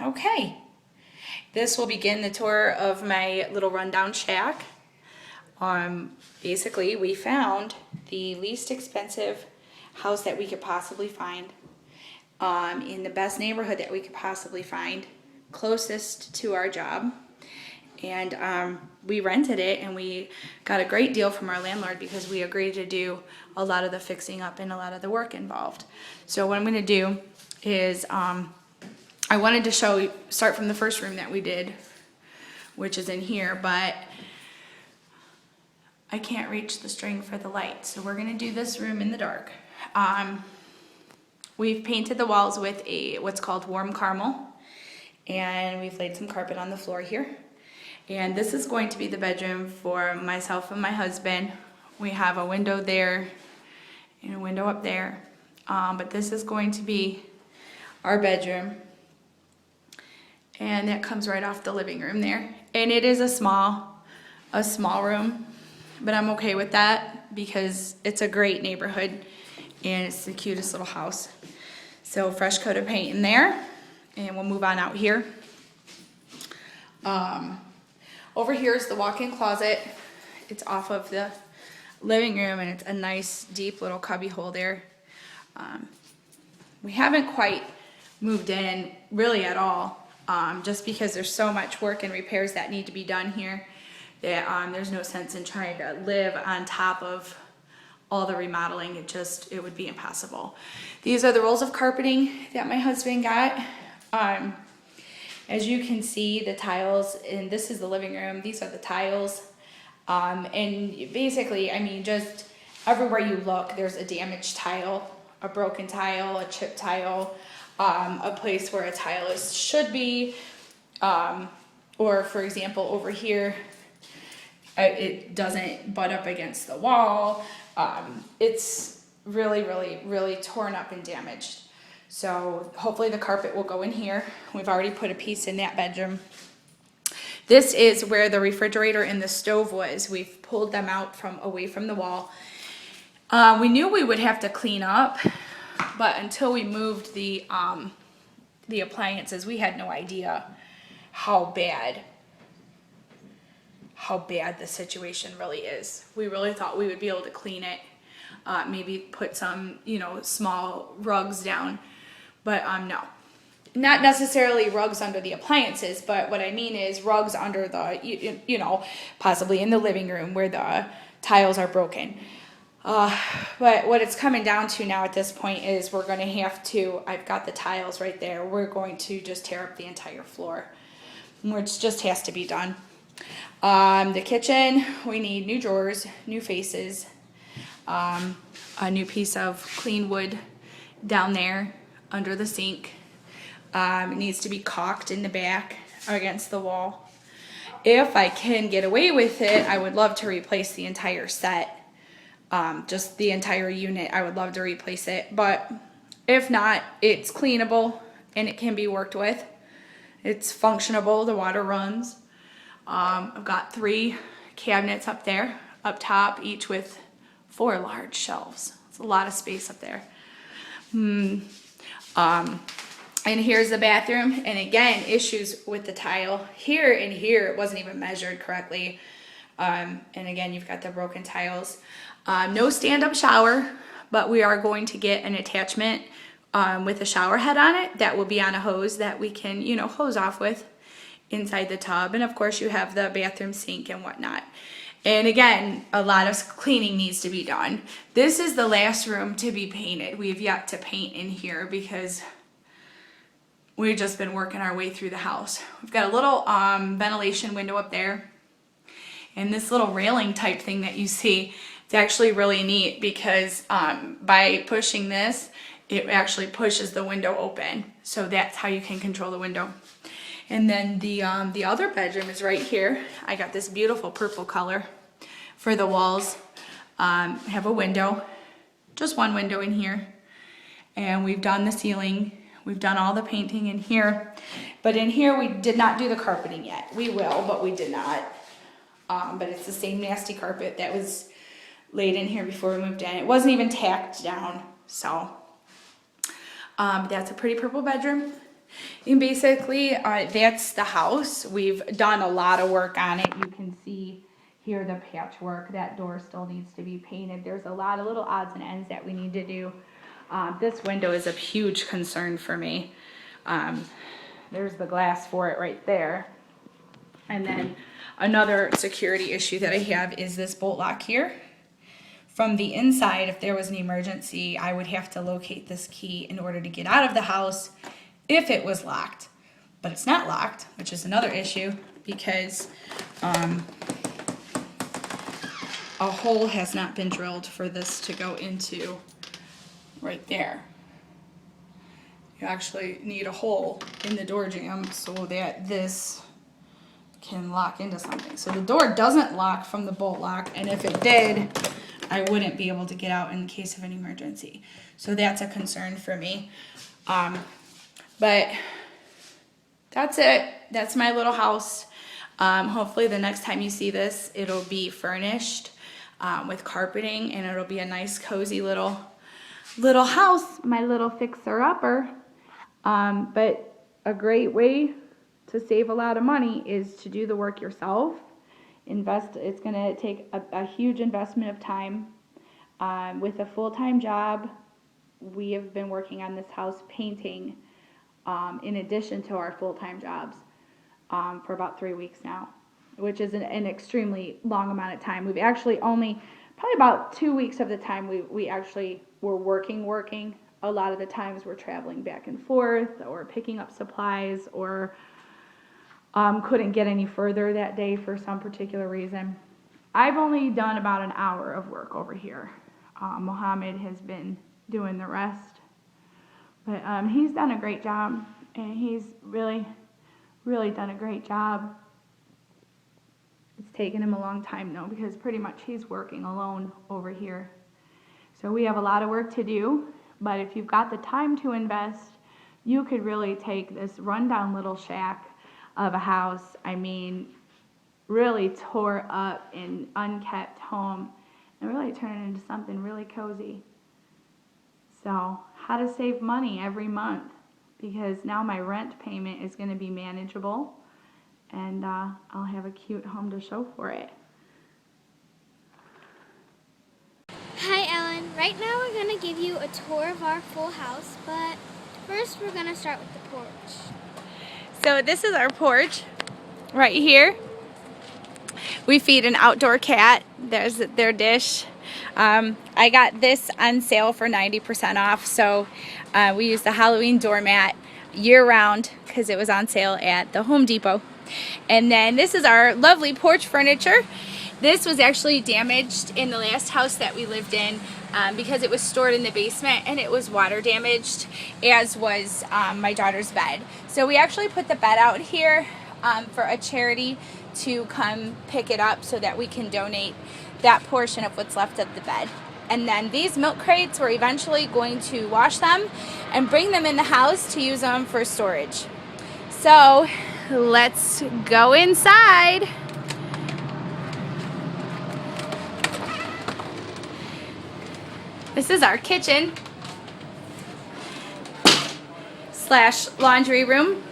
Okay, this will begin the tour of my little rundown shack. Basically, we found the least expensive house that we could possibly find, in the best neighborhood that we could possibly find, closest to our job. And we rented it, and we got a great deal from our landlord because we agreed to do a lot of the fixing up and a lot of the work involved. So what I'm going to do is I wanted to start from the first room that we did, which is in here, but I can't reach the string for the light. So we're going to do this room in the dark. We've painted the walls with what's called warm caramel, and we've laid some carpet on the floor here. And this is going to be the bedroom for myself and my husband. We have a window there and a window up there, but this is going to be our bedroom. And that comes right off the living room there. And it is a small room, but I'm okay with that because it's a great neighborhood and it's the cutest little house. So fresh coat of paint in there, and we'll move on out here. Over here is the walk-in closet. It's off of the living room, and it's a nice deep little cubby hole there. We haven't quite moved in really at all. Just because there's so much work and repairs that need to be done here that there's no sense in trying to live on top of all the remodeling. It would be impossible. These are the rolls of carpeting that my husband got. As you can see, the tiles, and this is the living room, these are the tiles. And basically, I mean, just everywhere you look, there's a damaged tile, a broken tile, a chipped tile, a place where a tile should be, or for example over here it doesn't butt up against the wall. It's really torn up and damaged. So hopefully the carpet will go in here. We've already put a piece in that bedroom. This is where the refrigerator and the stove was. We've pulled them out from away from the wall. We knew we would have to clean up, but until we moved the appliances, we had no idea how bad the situation really is. We really thought we would be able to clean it, maybe put some, small rugs down, but no. Not necessarily rugs under the appliances, but what I mean is rugs under the, possibly in the living room where the tiles are broken. But what it's coming down to now at this point is we're going to have to, I've got the tiles right there, we're going to just tear up the entire floor, which just has to be done. The kitchen, we need new drawers, new faces, a new piece of clean wood down there under the sink. It needs to be caulked in the back against the wall. If I can get away with it, I would love to replace the entire set. Just the entire unit, I would love to replace it, but if not, it's cleanable and it can be worked with. It's functionable, the water runs. I've got 3 cabinets up there, up top, each with 4 large shelves. It's a lot of space up there. And here's the bathroom, and again, issues with the tile. Here and here, it wasn't even measured correctly. And again, you've got the broken tiles. No stand-up shower, but we are going to get an attachment with a shower head on it that will be on a hose that we can, hose off with inside the tub. And of course, you have the bathroom sink and whatnot. And again, a lot of cleaning needs to be done. This is the last room to be painted. We've yet to paint in here because we've just been working our way through the house. We've got a little ventilation window up there. And this little railing type thing that you see, it's actually really neat because by pushing this, it actually pushes the window open. So that's how you can control the window. And then the other bedroom is right here. I got this beautiful purple color for the walls. Have a window, just one window in here. And we've done the ceiling. We've done all the painting in here. But in here, we did not do the carpeting yet. We will, but we did not. But it's the same nasty carpet that was laid in here before we moved in. It wasn't even tacked down, so that's a pretty purple bedroom. And basically, that's the house. We've done a lot of work on it. You can see here the patchwork. That door still needs to be painted. There's a lot of little odds and ends that we need to do. This window is a huge concern for me. There's the glass for it right there. And then another security issue that I have is this bolt lock here. From the inside, if there was an emergency, I would have to locate this key in order to get out of the house if it was locked. But it's not locked, which is another issue because a hole has not been drilled for this to go into right there. You actually need a hole in the door jamb so that this can lock into something. So the door doesn't lock from the bolt lock, and if it did, I wouldn't be able to get out in case of an emergency. So that's a concern for me. But that's it. That's my little house. Hopefully the next time you see this, it'll be furnished with carpeting, and it'll be a nice, cozy little house, my little fixer-upper. But a great way to save a lot of money is to do the work yourself. It's going to take a huge investment of time. With a full-time job, we have been working on this house painting in addition to our full-time jobs for about 3 weeks now, which is an extremely long amount of time. We've actually probably about 2 weeks of the time we actually were working. A lot of the times we're traveling back and forth or picking up supplies or couldn't get any further that day for some particular reason. I've only done about an hour of work over here. Mohammed has been doing the rest. But he's done a great job, and he's really, really done a great job. It's taken him a long time, though, because pretty much he's working alone over here. So we have a lot of work to do, but if you've got the time to invest, you could really take this rundown little shack of a house, really tore up and unkept home, and really turn it into something really cozy. So, how to save money every month, because now my rent payment is going to be manageable, and I'll have a cute home to show for it. Hi Ellen, right now we're going to give you a tour of our full house, but first we're going to start with the porch. So this is our porch right here. We feed an outdoor cat. There's their dish. I got this on sale for 90% off, so we use the Halloween doormat year-round because it was on sale at the Home Depot. And then this is our lovely porch furniture. This was actually damaged in the last house that we lived in because it was stored in the basement and it was water damaged, as was my daughter's bed. So we actually put the bed out here for a charity to come pick it up so that we can donate that portion of what's left of the bed. And then these milk crates, we're eventually going to wash them and bring them in the house to use them for storage. So let's go inside. This is our kitchen / laundry room.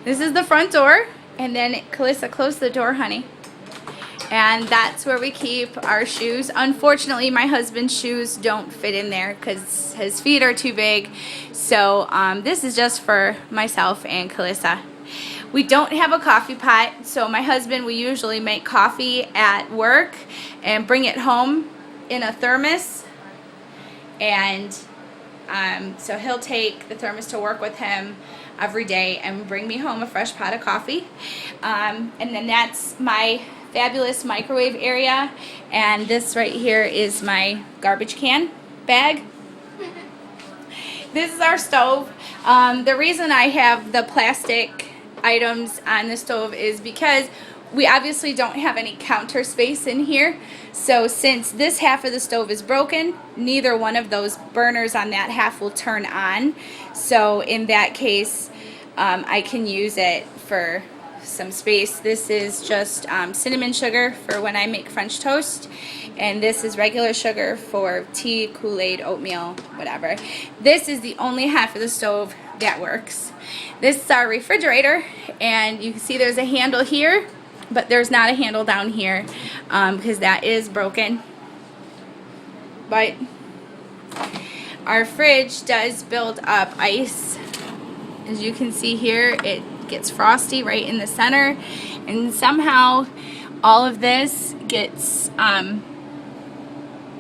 This is the front door, and then Calissa, close the door, honey. And that's where we keep our shoes. Unfortunately, my husband's shoes don't fit in there because his feet are too big. So this is just for myself and Calissa. We don't have a coffee pot, so my husband will usually make coffee at work and bring it home in a thermos, and so he'll take the thermos to work with him every day and bring me home a fresh pot of coffee. And then that's my fabulous microwave area, and this right here is my garbage can bag. This is our stove. The reason I have the plastic items on the stove is because we obviously don't have any counter space in here. So since this half of the stove is broken, neither one of those burners on that half will turn on. So in that case, I can use it for some space. This is just cinnamon sugar for when I make French toast, and this is regular sugar for tea, Kool-Aid, oatmeal, whatever. This is the only half of the stove that works. This is our refrigerator, and you can see there's a handle here, but there's not a handle down here because that is broken. But our fridge does build up ice. As you can see here, it gets frosty right in the center, and somehow all of this gets,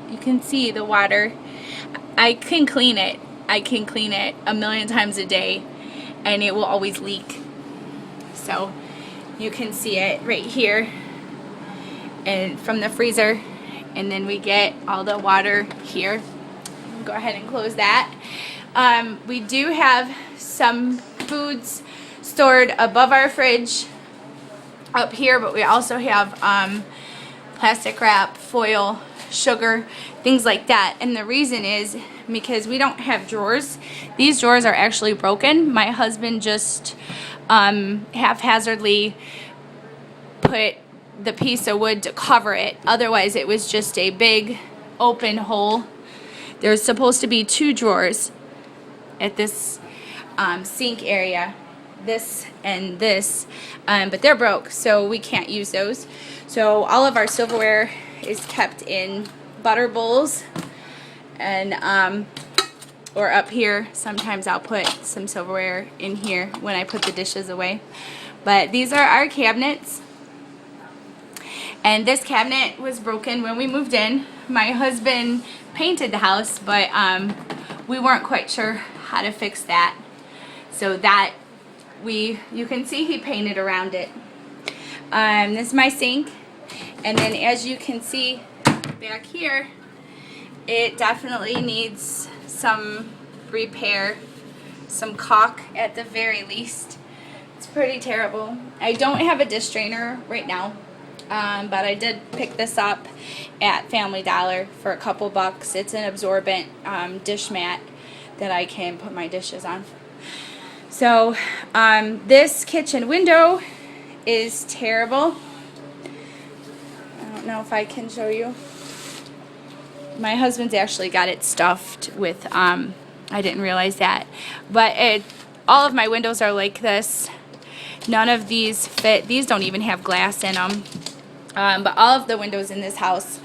you can see the water. I can clean it. I can clean it a million times a day, and it will always leak. So you can see it right here and from the freezer, and then we get all the water here. Go ahead and close that. We do have some foods stored above our fridge up here, but we also have plastic wrap, foil, sugar, things like that. And the reason is because we don't have drawers. These drawers are actually broken. My husband just haphazardly put the piece of wood to cover it. Otherwise it was just a big open hole. There's supposed to be 2 drawers at this sink area, this and this, but they're broke, so we can't use those. So all of our silverware is kept in butter bowls, and or up here. Sometimes I'll put some silverware in here when I put the dishes away. But these are our cabinets, and this cabinet was broken when we moved in. My husband painted the house, but we weren't quite sure how to fix that. So that you can see he painted around it. This is my sink, and then as you can see back here, it definitely needs some repair, some caulk at the very least. It's pretty terrible. I don't have a dish drainer right now, but I did pick this up at Family Dollar for a couple bucks. It's an absorbent dish mat that I can put my dishes on. So this kitchen window is terrible. I don't know if I can show you. My husband's actually got it stuffed with, I didn't realize that, but all of my windows are like this. None of these fit. These don't even have glass in them. But all of the windows in this house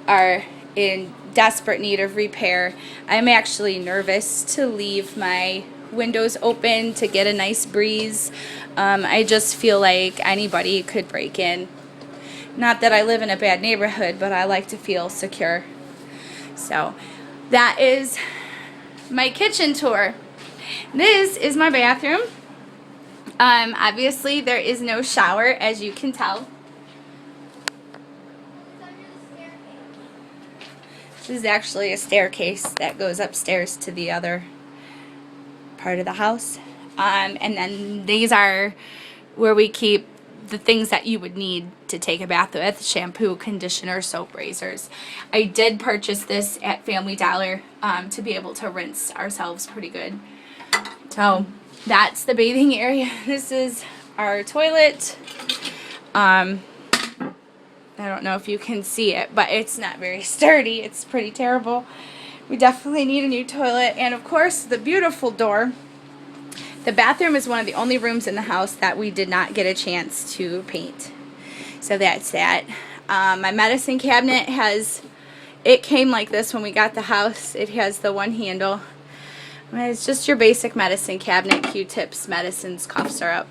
are in desperate need of repair. I'm actually nervous to leave my windows open to get a nice breeze. I just feel like anybody could break in. Not that I live in a bad neighborhood, but I like to feel secure. So that is my kitchen tour. This is my bathroom. Obviously there is no shower, as you can tell. This is actually a staircase that goes upstairs to the other part of the house. And then these are where we keep the things that you would need to take a bath with: shampoo, conditioner, soap, razors. I did purchase this at Family Dollar to be able to rinse ourselves pretty good. So that's the bathing area. This is our toilet. I don't know if you can see it, but it's not very sturdy. It's pretty terrible. We definitely need a new toilet. And of course, the beautiful door. The bathroom is one of the only rooms in the house that we did not get a chance to paint. So that's that. My medicine cabinet it came like this when we got the house. It has the one handle. It's just your basic medicine cabinet: Q-tips, medicines, cough syrup.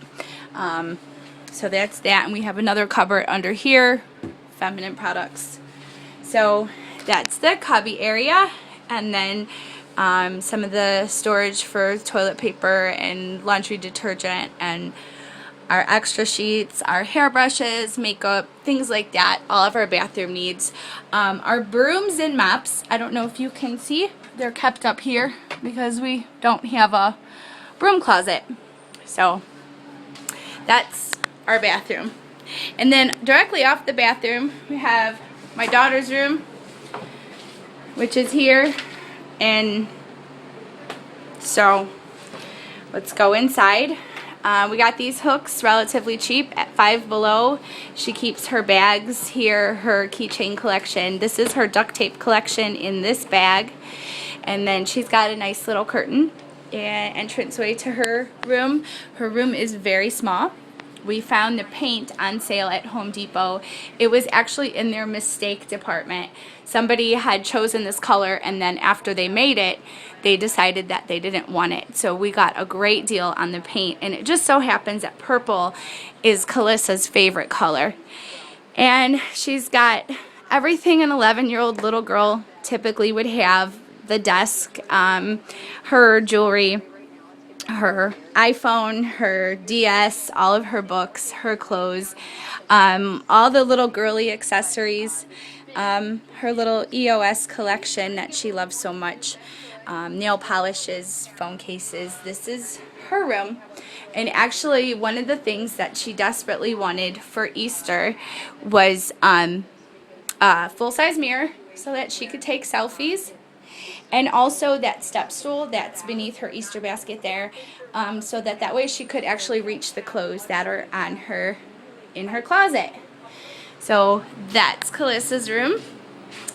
So that's that. And we have another cupboard under here, feminine products. So that's the cubby area. And then some of the storage for toilet paper and laundry detergent, and our extra sheets, our hairbrushes, makeup, things like that. All of our bathroom needs. Our brooms and mops, I don't know if you can see, they're kept up here because we don't have a broom closet. So that's our bathroom. And then directly off the bathroom we have my daughter's room, which is here. And so let's go inside. We got these hooks relatively cheap at Five Below. She keeps her bags here, her keychain collection. This is her duct tape collection in this bag. And then she's got a nice little curtain and entranceway to her room. Her room is very small. We found the paint on sale at Home Depot. It was actually in their mistake department. Somebody had chosen this color, and then after they made it, they decided that they didn't want it. So we got a great deal on the paint, and it just so happens that purple is Kalissa's favorite color. And she's got everything an 11-year-old little girl typically would have: the desk, her jewelry, her iPhone, her DS, all of her books, her clothes, all the little girly accessories, her little EOS collection that she loves so much, nail polishes, phone cases. This is her room. And actually, one of the things that she desperately wanted for Easter was a full-size mirror so that she could take selfies. And also that step stool that's beneath her Easter basket there, so that way she could actually reach the clothes that are on her, in her closet. So that's Kalissa's room.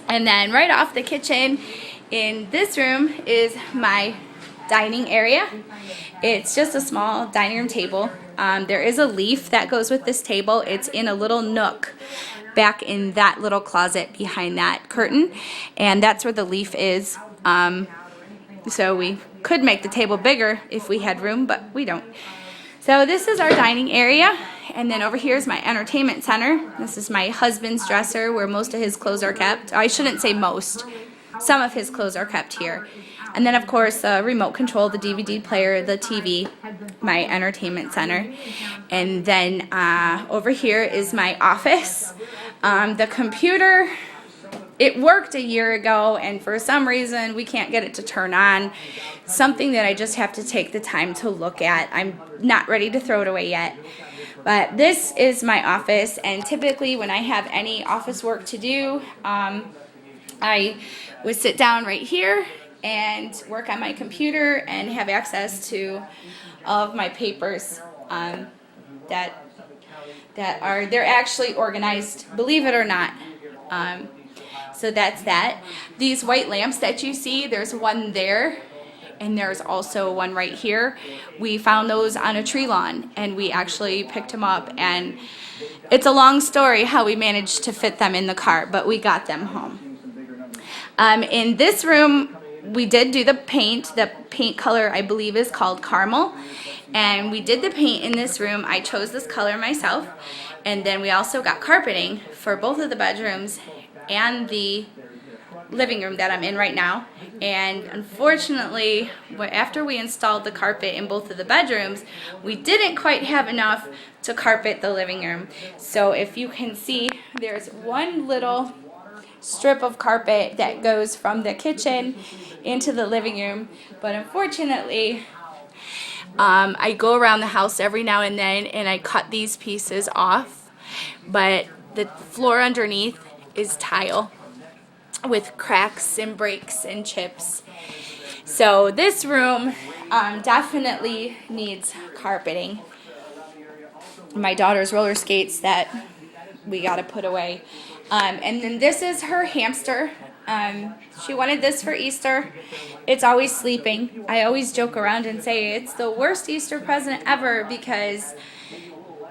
And then right off the kitchen, in this room is my dining area. It's just a small dining room table. There is a leaf that goes with this table. It's in a little nook back in that little closet behind that curtain, and that's where the leaf is. So we could make the table bigger if we had room, but we don't. So this is our dining area, and then over here is my entertainment center. This is my husband's dresser where most of his clothes are kept. I shouldn't say most. Some of his clothes are kept here. And then, of course, the remote control, the DVD player, the TV, my entertainment center. And then over here is my office. The computer, it worked a year ago, and for some reason we can't get it to turn on. Something that I just have to take the time to look at. I'm not ready to throw it away yet. But this is my office, and typically when I have any office work to do, I would sit down right here and work on my computer and have access to all of my papers that are, they're actually organized, believe it or not. So that's that. These white lamps that you see, there's one there, and there's also one right here. We found those on a tree lawn, and we actually picked them up, and it's a long story how we managed to fit them in the car, but we got them home. In this room, we did do the paint. The paint color, I believe, is called Caramel, and we did the paint in this room. I chose this color myself, and then we also got carpeting for both of the bedrooms and the living room that I'm in right now. And unfortunately, after we installed the carpet in both of the bedrooms, we didn't quite have enough to carpet the living room. So if you can see, there's one little strip of carpet that goes from the kitchen into the living room, but unfortunately I go around the house every now and then and I cut these pieces off, but the floor underneath is tile with cracks and breaks and chips. So this room definitely needs carpeting. My daughter's roller skates that we got to put away. And then this is her hamster. She wanted this for Easter. It's always sleeping. I always joke around and say it's the worst Easter present ever because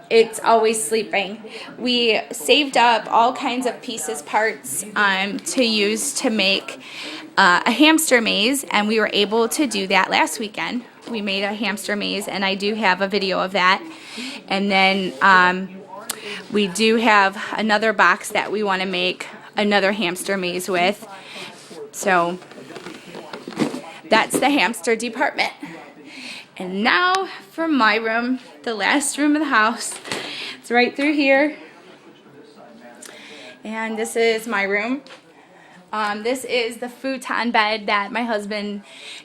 it's always sleeping. We saved up all kinds of pieces, parts to use to make a hamster maze, and we were able to do that last weekend. We made a hamster maze, and I do have a video of that. And then we do have another box that we want to make another hamster maze with. So that's the hamster department. And now for my room, the last room of the house. It's right through here. And this is my room. This is the futon bed that my husband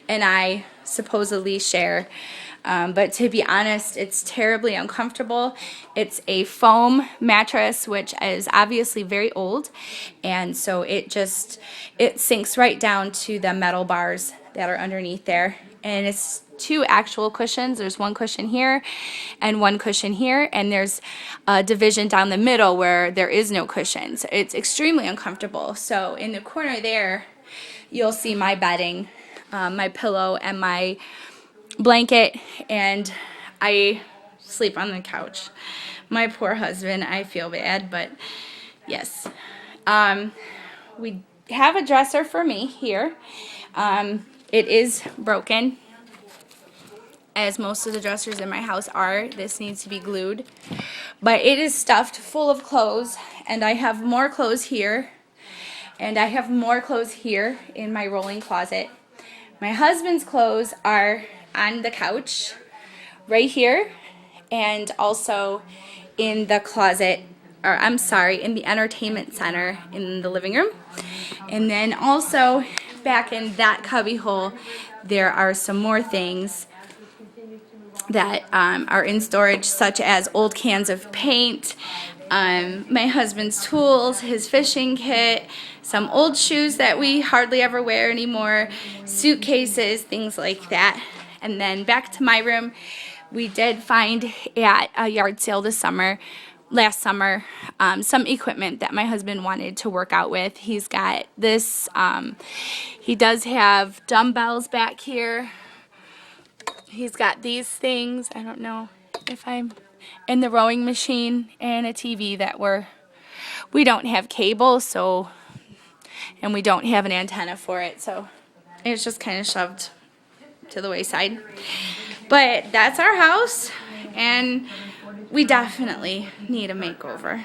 and I supposedly share. But to be honest, it's terribly uncomfortable. It's a foam mattress, which is obviously very old, and so it sinks right down to the metal bars that are underneath there. And it's 2 actual cushions. There's 1 cushion here and 1 cushion here. And there's a division down the middle where there is no cushions. It's extremely uncomfortable. So in the corner there, you'll see my bedding, my pillow, and my blanket. And I sleep on the couch. My poor husband, I feel bad, but yes. We have a dresser for me here. It is broken, as most of the dressers in my house are. This needs to be glued. But it is stuffed full of clothes, and I have more clothes here, and I have more clothes here in my rolling closet. My husband's clothes are on the couch right here, and also in the closet, or I'm sorry, in the entertainment center in the living room. And then also back in that cubby hole, there are some more things that are in storage, such as old cans of paint, my husband's tools, his fishing kit, some old shoes that we hardly ever wear anymore, suitcases, things like that. And then back to my room, we did find at a yard sale last summer, some equipment that my husband wanted to work out with. He's got this, he does have dumbbells back here. He's got these things, I don't know if I'm in the rowing machine, and a TV that we don't have cable, so, and we don't have an antenna for it, so it's just kind of shoved to the wayside. But that's our house, and we definitely need a makeover.